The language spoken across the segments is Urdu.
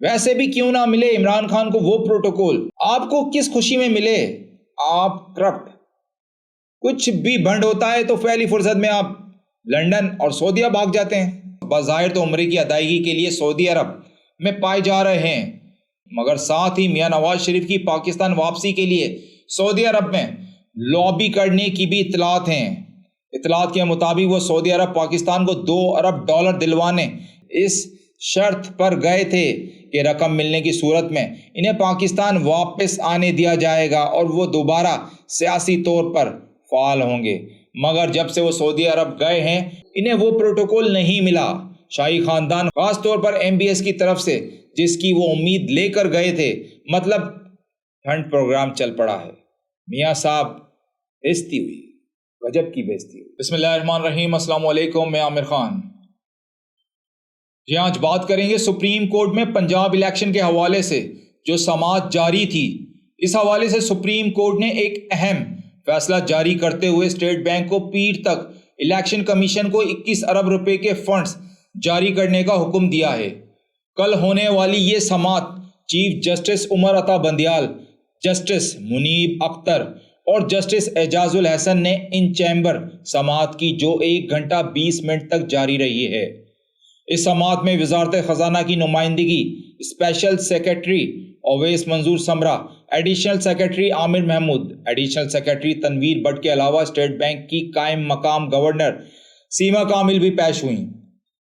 ویسے بھی کیوں نہ ملے عمران خان کو وہ پروٹوکول، آپ کو کس خوشی میں ملے؟ آپ کرپٹ، کچھ بھی بند ہوتا ہے تو پہلی فرصت میں آپ لندن اور سعودیہ بھاگ جاتے ہیں۔ بظاہر تو عمرے کی ادائیگی کے لیے سعودی عرب میں پائے جا رہے ہیں، مگر ساتھ ہی میاں نواز شریف کی پاکستان واپسی کے لیے سعودی عرب میں لابی کرنے کی بھی اطلاعات ہیں۔ اطلاعات کے مطابق وہ سعودی عرب پاکستان کو $2 ارب دلوانے اس شرط پر گئے تھے کہ رقم ملنے کی صورت میں انہیں پاکستان واپس آنے دیا جائے گا اور وہ دوبارہ سیاسی طور پر فعال ہوں گے، مگر جب سے وہ سعودی عرب گئے ہیں انہیں وہ پروٹوکول نہیں ملا۔ شاہی خاندان، خاص طور پر MBS کی طرف سے جس کی وہ امید لے کر گئے تھے، مطلب فنڈ پروگرام چل پڑا ہے۔ میاں صاحب بےزتی ہوئی، غجب کی بےزتی ہوئی۔ بسم اللہ الرحمن الرحیم، السلام علیکم، میں عامر خان۔ جی آج بات کریں گے سپریم کورٹ میں پنجاب الیکشن کے حوالے سے جو سماعت جاری تھی۔ اس حوالے سے سپریم کورٹ نے ایک اہم فیصلہ جاری کرتے ہوئے اسٹیٹ بینک کو پیر تک الیکشن کمیشن کو 21 ارب روپے کے فنڈز جاری کرنے کا حکم دیا ہے۔ کل ہونے والی یہ سماعت chief justice Umar Ata Bandial, justice منیب اختر اور جسٹس اعجاز الحسن نے ان چیمبر سماعت کی جو 1 گھنٹہ 20 منٹ تک جاری رہی ہے۔ اس سماعت میں وزارت خزانہ کی نمائندگی special secretary Awais Manzoor Samra, additional secretary Aamir Mahmood, additional secretary Tanveer Butt کے علاوہ اسٹیٹ بینک کی قائم مقام گورنر سیما کامل بھی پیش ہوئیں،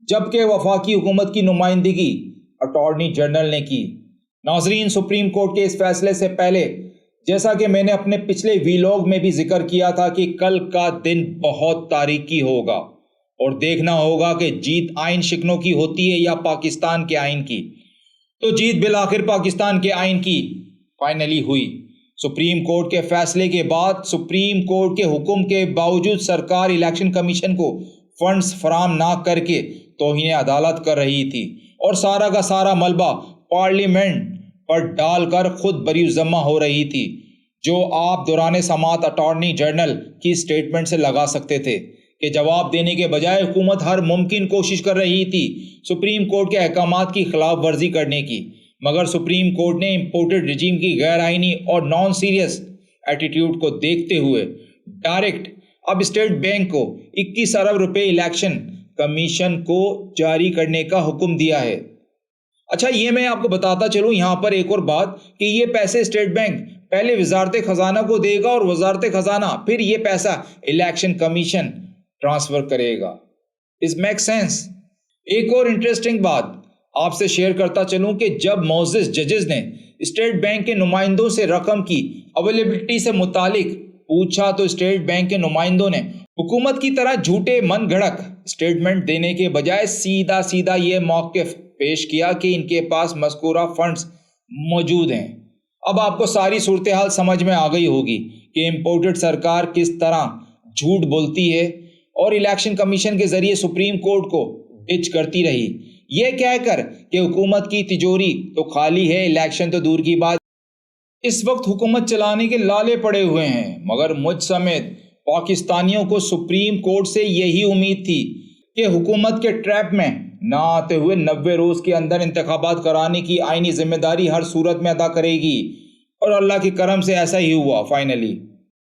جبکہ وفاقی حکومت کی نمائندگی اٹارنی جنرل نے کی۔ ناظرین، سپریم کورٹ کے اس فیصلے سے پہلے جیسا کہ میں نے اپنے پچھلے ویلاگ میں بھی ذکر کیا تھا کہ کل کا دن بہت تاریخی ہوگا اور دیکھنا ہوگا کہ جیت آئین شکنوں کی ہوتی ہے یا پاکستان کے آئین کی۔ تو جیت بالآخر پاکستان کے آئین کی فائنلی ہوئی۔ سپریم کورٹ کے فیصلے کے بعد سپریم کورٹ کے حکم کے باوجود سرکار الیکشن کمیشن کو فنڈز فراہم نہ کر کے توہین عدالت کر رہی تھی اور سارا کا سارا ملبہ پارلیمنٹ پر ڈال کر خود بری ذمہ ہو رہی تھی، جو آپ دوران سماعت اٹارنی جنرل کی سٹیٹمنٹ سے لگا سکتے تھے کہ جواب دینے کے بجائے حکومت ہر ممکن کوشش کر رہی تھی سپریم کورٹ کے احکامات کی خلاف ورزی کرنے کی، مگر سپریم کورٹ نے امپورٹڈ رجیم کی غیر آئینی اور نان سیریس ایٹیٹیوڈ کو دیکھتے ہوئے ڈائریکٹ اب اسٹیٹ بینک کو 21 ارب روپے الیکشن کمیشن کو جاری کرنے کا حکم دیا ہے۔ اچھا، یہ میں آپ کو بتاتا چلوں یہاں پر ایک اور بات کہ یہ پیسے اسٹیٹ بینک پہلے وزارت خزانہ کو دے گا اور وزارت خزانہ پھر یہ پیسہ الیکشن کمیشن ٹرانسفر کرے گا۔ Us make sense? ایک اور انٹرسٹنگ بات آپ سے شیئر کرتا چلوں کہ جب معزز ججز نے اسٹیٹ بینک کے نمائندوں سے رقم کی اویلیبلٹی سے متعلق پوچھا تو اسٹیٹ بینک کے نمائندوں نے حکومت کی طرح جھوٹے من گھڑت اسٹیٹمنٹ دینے کے بجائے سیدھا یہ موقف پیش کیا کہ ان کے پاس مذکورہ فنڈز موجود ہیں۔ اب آپ کو ساری صورتحال سمجھ میں آ گئی ہوگی کہ امپورٹڈ سرکار کس طرح جھوٹ بولتی ہے اور الیکشن کمیشن کے ذریعے سپریم کورٹ کو ڈچ کرتی رہی، یہ کہہ کر کہ حکومت کی تجوری تو خالی ہے، الیکشن تو دور کی بات۔ اس وقت حکومت چلانے کے لالے پڑے ہوئے ہیں، مگر مجھ سمیت پاکستانیوں کو سپریم کورٹ سے یہی امید تھی کہ حکومت کے ٹریپ میں نہ آتے ہوئے 90 روز کے اندر انتخابات کرانے کی آئینی ذمہ داری ہر صورت میں ادا کرے گی، اور اللہ کے کرم سے ایسا ہی ہوا فائنلی۔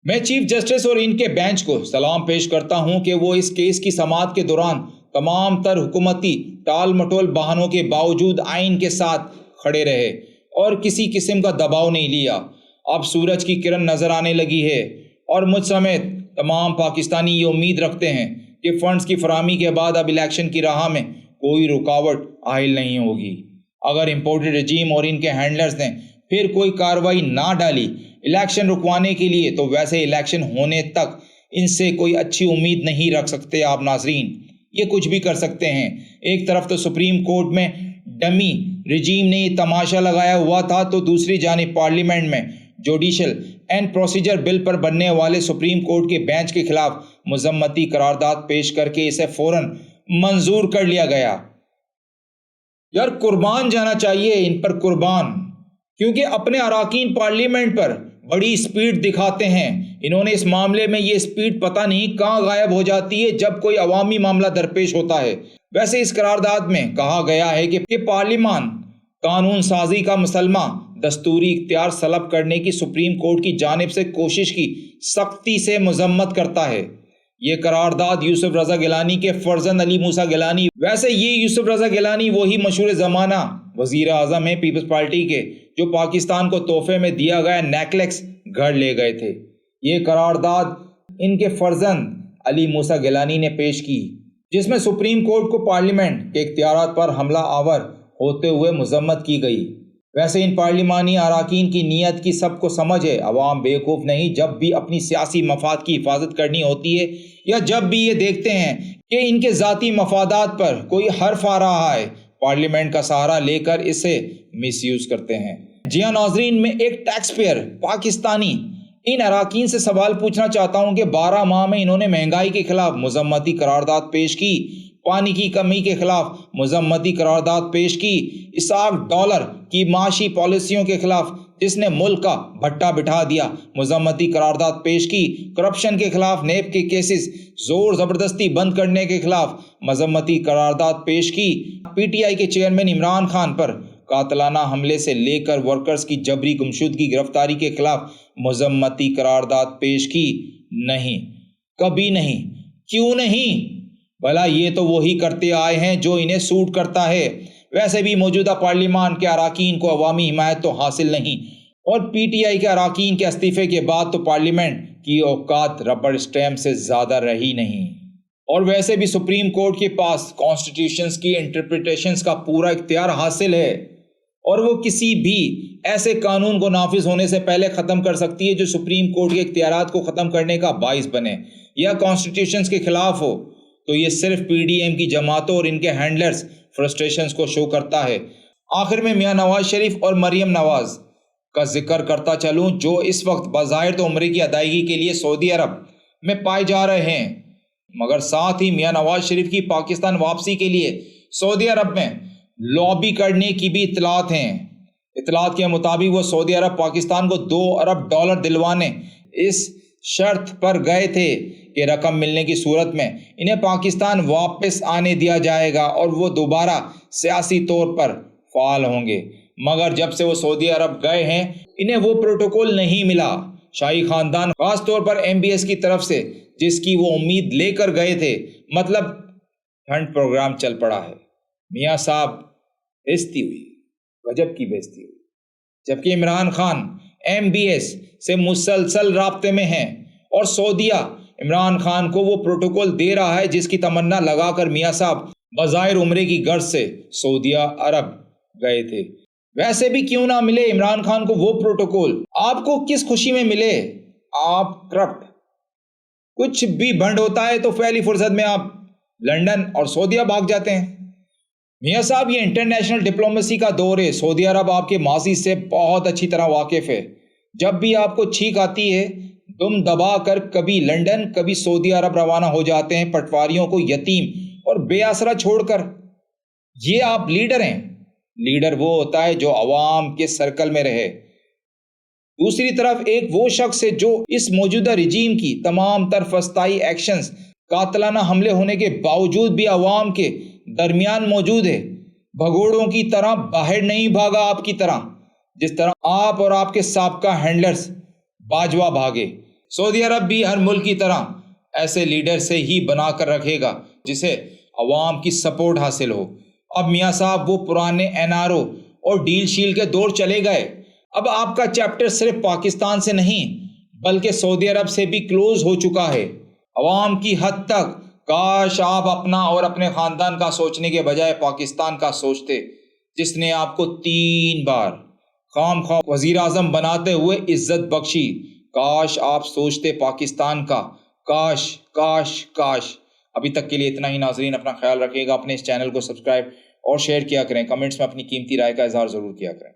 میں چیف جسٹس اور ان کے بینچ کو سلام پیش کرتا ہوں کہ وہ اس کیس کی سماعت کے دوران تمام تر حکومتی ٹال مٹول بہانوں کے باوجود آئین کے ساتھ کھڑے رہے اور کسی قسم کا دباؤ نہیں لیا۔ اب سورج کی کرن نظر آنے لگی ہے اور مجھ سمیت تمام پاکستانی یہ امید رکھتے ہیں کہ فنڈز کی فراہمی کے بعد اب الیکشن کی راہ میں کوئی رکاوٹ عائل نہیں ہوگی۔ اگر امپورٹڈ رجیم اور ان کے ہینڈلرز نے پھر کوئی کارروائی نہ ڈالی الیکشن رکوانے کے لیے تو ویسے الیکشن ہونے تک ان سے کوئی اچھی امید نہیں رکھ سکتے آپ ناظرین۔ یہ کچھ بھی کر سکتے ہیں۔ ایک طرف تو سپریم کورٹ میں ڈمی رجیم نے یہ تماشا لگایا ہوا تھا تو دوسری جانب پارلیمنٹ میں جوڈیشل اینڈ پروسیجر بل پر بننے والے سپریم کورٹ کے بینچ کے خلاف مذمتی قرارداد پیش کر کے اسے فوراً منظور کر لیا گیا۔ یار قربان جانا چاہیے ان پر، قربان، کیونکہ اپنے اراکین پارلیمنٹ پر بڑی اسپیڈ دکھاتے ہیں۔ انہوں نے اس معاملے میں یہ اسپیڈ پتہ نہیں کہاں غائب ہو جاتی ہے جب کوئی عوامی معاملہ درپیش ہوتا ہے۔ ویسے اس قرارداد میں کہا گیا ہے کہ پارلیمان قانون سازی کا مسلمہ دستوری اختیار سلب کرنے کی سپریم کورٹ کی جانب سے کوشش کی سختی سے مذمت کرتا ہے۔ یہ قرارداد یوسف رضا گیلانی کے فرزند علی موسیٰ گیلانی، ویسے یہ یوسف رضا گیلانی وہی مشہور زمانہ وزیر اعظم ہیں پیپلز پارٹی کے، جو پاکستان کو تحفے میں دیا گیا نیکلیس گھر لے گئے تھے۔ یہ قرارداد ان کے فرزند علی موسیٰ گیلانی نے پیش کی، جس میں سپریم کورٹ کو پارلیمنٹ کے اختیارات پر حملہ آور ہوتے ہوئے مذمت کی گئی۔ ویسے ان پارلیمانی اراکین کی نیت کی سب کو سمجھ ہے، عوام بیوقوف نہیں۔ جب بھی اپنی سیاسی مفاد کی حفاظت کرنی ہوتی ہے یا جب بھی یہ دیکھتے ہیں کہ ان کے ذاتی مفادات پر کوئی حرف آ رہا ہے، پارلیمنٹ کا سہارا لے کر اسے مس یوز کرتے ہیں۔ جی ہاں ناظرین، میں ایک ٹیکس پیئر پاکستانی ان اراکین سے سوال پوچھنا چاہتا ہوں کہ 12 ماہ میں انہوں نے مہنگائی کے خلاف مذمتی قرارداد پیش کی، پانی کی کمی کے خلاف مذمتی قرارداد پیش کی، $1,000 کی معاشی پالیسیوں کے خلاف جس نے ملک کا بھٹا بٹھا دیا، مذمتی قرارداد پیش کی، کرپشن کے خلاف نیب کے کیسز زور زبردستی بند کرنے کے خلاف مذمتی قرارداد پیش کی، پی ٹی آئی کے چیئرمین عمران خان پر قاتلانہ حملے سے لے کر ورکرز کی جبری گمشدگی گرفتاری کے خلاف مذمتی قرارداد پیش کی؟ نہیں، کبھی نہیں۔ کیوں نہیں؟ بھلا یہ تو وہی کرتے آئے ہیں جو انہیں سوٹ کرتا ہے۔ ویسے بھی موجودہ پارلیمان کے اراکین کو عوامی حمایت تو حاصل نہیں، اور پی ٹی آئی کے اراکین کے استعفے کے بعد تو پارلیمنٹ کی اوقات ربڑ اسٹیمپ سے زیادہ رہی نہیں۔ اور ویسے بھی سپریم کورٹ کے پاس کانسٹیٹیوشنز کی انٹرپریٹیشنز کا پورا اختیار حاصل ہے، اور وہ کسی بھی ایسے قانون کو نافذ ہونے سے پہلے ختم کر سکتی ہے جو سپریم کورٹ کے اختیارات کو ختم کرنے کا باعث بنے یا کانسٹیٹیوشنز کے خلاف ہو۔ تو یہ صرف پی ڈی ایم کی جماعتوں اور ان کے ہینڈلرز فرسٹریشنز کو شو کرتا ہے۔ آخر میں میاں نواز شریف اور مریم نواز کا ذکر کرتا چلوں، جو اس وقت بظاہر تو عمرے کی ادائیگی کے لیے سعودی عرب میں پائے جا رہے ہیں، مگر ساتھ ہی میاں نواز شریف کی پاکستان واپسی کے لیے سعودی عرب میں لابی کرنے کی بھی اطلاعات ہیں۔ اطلاعات کے مطابق وہ سعودی عرب پاکستان کو $2 ارب دلوانے اس شرط پر گئے تھے کہ رقم ملنے کی صورت میں انہیں پاکستان واپس آنے دیا جائے گا اور وہ دوبارہ سیاسی طور پر فعال ہوں گے۔ مگر جب سے وہ سعودی عرب گئے ہیں، انہیں وہ پروٹوکول نہیں ملا۔ شاہی خاندان خاص طور پر MBS کی طرف سے جس کی وہ امید لے کر گئے تھے، مطلب فنڈ پروگرام چل پڑا ہے۔ میاں صاحب بےزتی ہوئی، غجب کی بےزتی ہوئی، جبکہ عمران خان MBS سے مسلسل رابطے میں ہیں اور سعودیہ عمران خان کو وہ پروٹوکول دے رہا ہے جس کی تمنا لگا کر میاں صاحب بظاہر عمرے کی غرض سے سعودیہ عرب گئے تھے۔ ویسے بھی کیوں نہ ملے عمران خان کو وہ پروٹوکول؟ آپ کو کس خوشی میں ملے؟ آپ کرپٹ، کچھ بھی بھنڈ ہوتا ہے تو پہلی فرصت میں آپ لنڈن اور سعودیہ بھاگ جاتے ہیں۔ میاں صاحب، یہ انٹرنیشنل ڈپلومیسی کا دور ہے۔ سعودی عرب آپ کے ماضی سے بہت اچھی طرح واقف ہے۔ جب بھی آپ کو چھینک آتی ہے، دم دبا کر کبھی لنڈن کبھی سعودی عرب روانہ ہو جاتے ہیں، پٹواریوں کو یتیم اور بے آسرا چھوڑ کر۔ یہ آپ لیڈر ہیں۔ لیڈر وہ ہوتا ہے جو عوام کے سرکل میں رہے۔ دوسری طرف ایک وہ شخص ہے جو اس موجودہ رجیم کی تمام تر فسطائی ایکشنز، قاتلانہ حملے ہونے کے باوجود بھی عوام کے درمیان موجود ہے، بھگوڑوں کی طرح باہر نہیں بھاگا آپ کی طرح، جس طرح آپ اور آپ کے سابقہ ہینڈلرز باجوہ بھاگے۔ سعودی عرب بھی ہر ملک کی طرح ایسے لیڈر سے ہی بنا کر رکھے گا جسے عوام کی سپورٹ حاصل ہو۔ اب میاں صاحب وہ پرانے NRO اور ڈیل شیل کے دور چلے گئے۔ اب آپ کا چیپٹر صرف پاکستان سے نہیں بلکہ سعودی عرب سے بھی کلوز ہو چکا ہے۔ عوام کی حد تک کاش آپ اپنا اور اپنے خاندان کا سوچنے کے بجائے پاکستان کا سوچتے، جس نے آپ کو 3 بار خام خواہ وزیر اعظم بناتے ہوئے عزت بخشی۔ کاش آپ سوچتے پاکستان کا۔ کاش کاش کاش۔ ابھی تک کے لیے اتنا ہی ناظرین، اپنا خیال رکھیے گا، اپنے اس چینل کو سبسکرائب اور شیئر کیا کریں، کمنٹس میں اپنی قیمتی رائے کا اظہار ضرور کیا کریں۔